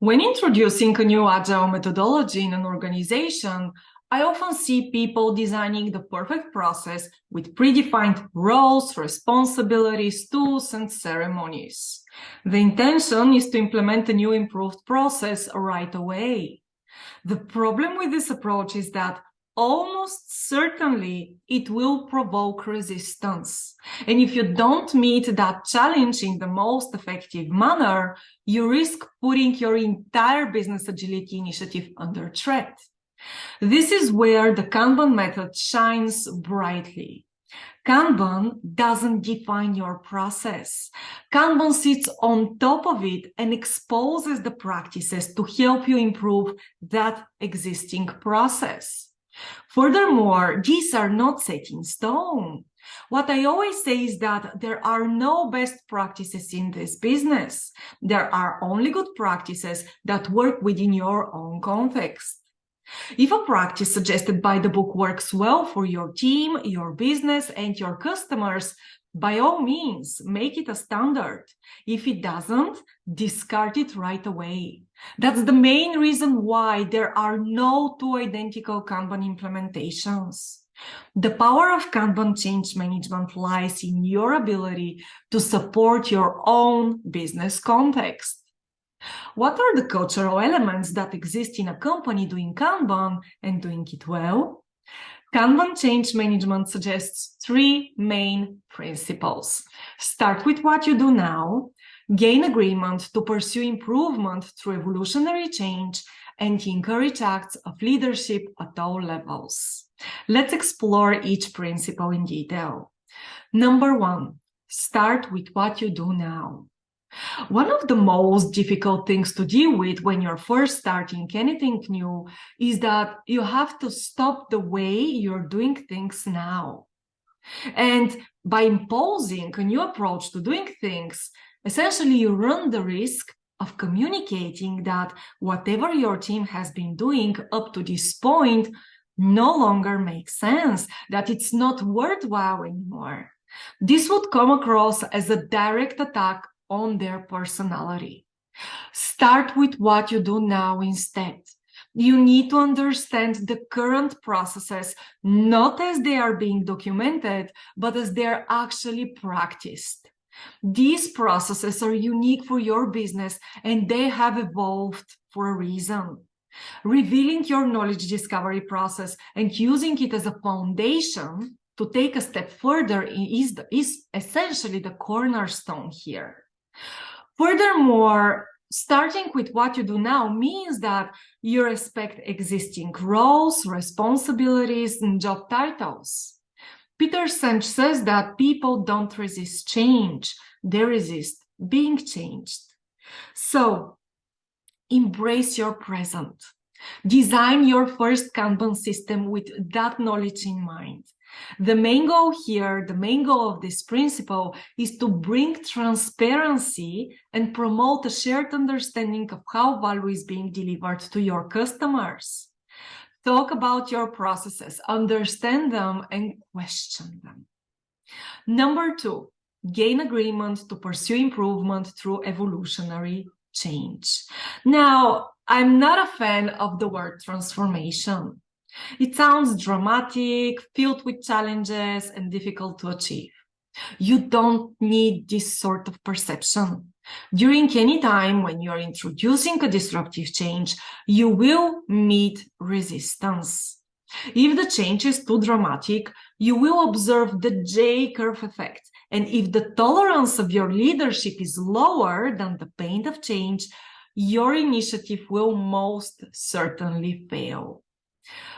When introducing a new Agile methodology in an organization, I often see people designing the perfect process with predefined roles, responsibilities, tools, and ceremonies. The intention is to implement a new improved process right away. The problem with this approach is that almost certainly it will provoke resistance. And if you don't meet that challenge in the most effective manner, you risk putting your entire business agility initiative under threat. This is where the Kanban method shines brightly. Kanban doesn't define your process. Kanban sits on top of it and exposes the practices to help you improve that existing process. Furthermore, these are not set in stone. What I always say is that there are no best practices in this business. There are only good practices that work within your own context. If a practice suggested by the book works well for your team, your business, and your customers, by all means, make it a standard. If it doesn't, discard it right away. That's the main reason why there are no two identical Kanban implementations. The power of Kanban change management lies in your ability to support your own business context. What are the cultural elements that exist in a company doing Kanban and doing it well? Kanban change management suggests three main principles. Start with what you do now, gain agreement to pursue improvement through evolutionary change, and encourage acts of leadership at all levels. Let's explore each principle in detail. Number one, start with what you do now. One of the most difficult things to deal with when you're first starting anything new is that you have to stop the way you're doing things now. And by imposing a new approach to doing things, essentially you run the risk of communicating that whatever your team has been doing up to this point no longer makes sense, that it's not worthwhile anymore. This would come across as a direct attack on their personality. Start with what you do now instead. You need to understand the current processes, not as they are being documented, but as they are actually practiced. These processes are unique for your business and they have evolved for a reason. Revealing your knowledge discovery process and using it as a foundation to take a step further is essentially the cornerstone here. Furthermore, starting with what you do now means that you respect existing roles, responsibilities, and job titles. Peter Senge says that people don't resist change, they resist being changed. So, embrace your present. Design your first Kanban system with that knowledge in mind. The main goal here, the main goal of this principle is to bring transparency and promote a shared understanding of how value is being delivered to your customers. Talk about your processes, understand them, and question them. Number two, gain agreement to pursue improvement through evolutionary change. Now, I'm not a fan of the word transformation. It sounds dramatic, filled with challenges, and difficult to achieve. You don't need this sort of perception. During any time when you're introducing a disruptive change, you will meet resistance. If the change is too dramatic, you will observe the J-curve effect. And if the tolerance of your leadership is lower than the pain of change, your initiative will most certainly fail.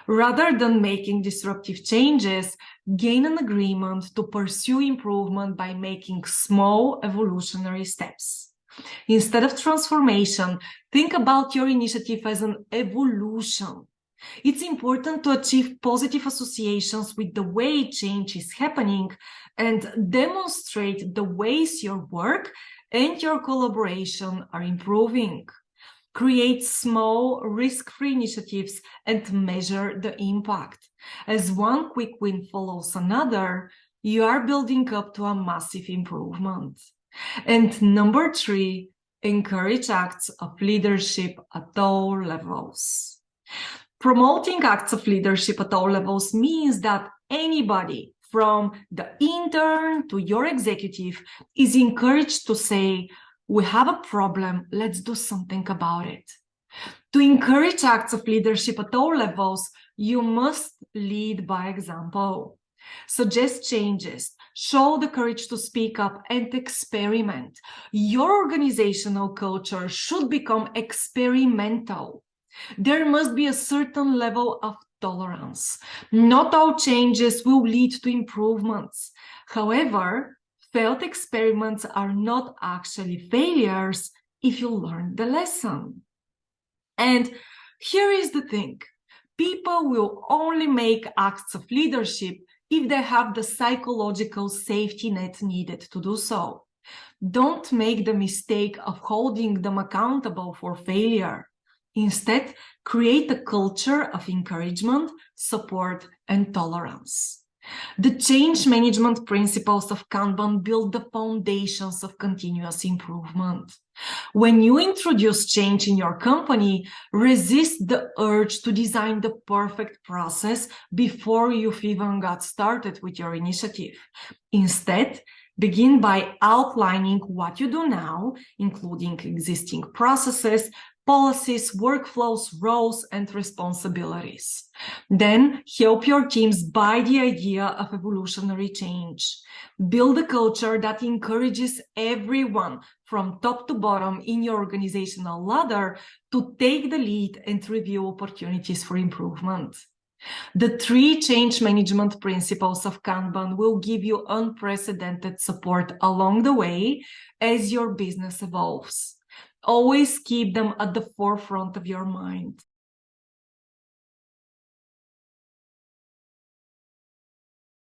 Rather than making disruptive changes, gain an agreement to pursue improvement by making small evolutionary steps. Instead of transformation, think about your initiative as an evolution. It's important to achieve positive associations with the way change is happening and demonstrate the ways your work and your collaboration are improving. Create small, risk-free initiatives and measure the impact. As one quick win follows another, you are building up to a massive improvement. And number three, Encourage acts of leadership at all levels. Promoting acts of leadership at all levels means that anybody from the intern to your executive is encouraged to say, we have a problem, let's do something about it. To encourage acts of leadership at all levels, you must lead by example. Suggest changes, show the courage to speak up, and experiment. Your organizational culture should become experimental. There must be a certain level of tolerance. Not all changes will lead to improvements. However, failed experiments are not actually failures if you learn the lesson. And here is the thing. People will only make acts of leadership if they have the psychological safety net needed to do so. Don't make the mistake of holding them accountable for failure. Instead, create a culture of encouragement, support, and tolerance. The change management principles of Kanban build the foundations of continuous improvement. When you introduce change in your company, resist the urge to design the perfect process before you've even got started with your initiative. Instead, begin by outlining what you do now, including existing processes, policies, workflows, roles, and responsibilities. Then help your teams buy the idea of evolutionary change. Build a culture that encourages everyone from top to bottom in your organizational ladder to take the lead and review opportunities for improvement. The 3 change management principles of Kanban will give you unprecedented support along the way as your business evolves. Always keep them at the forefront of your mind.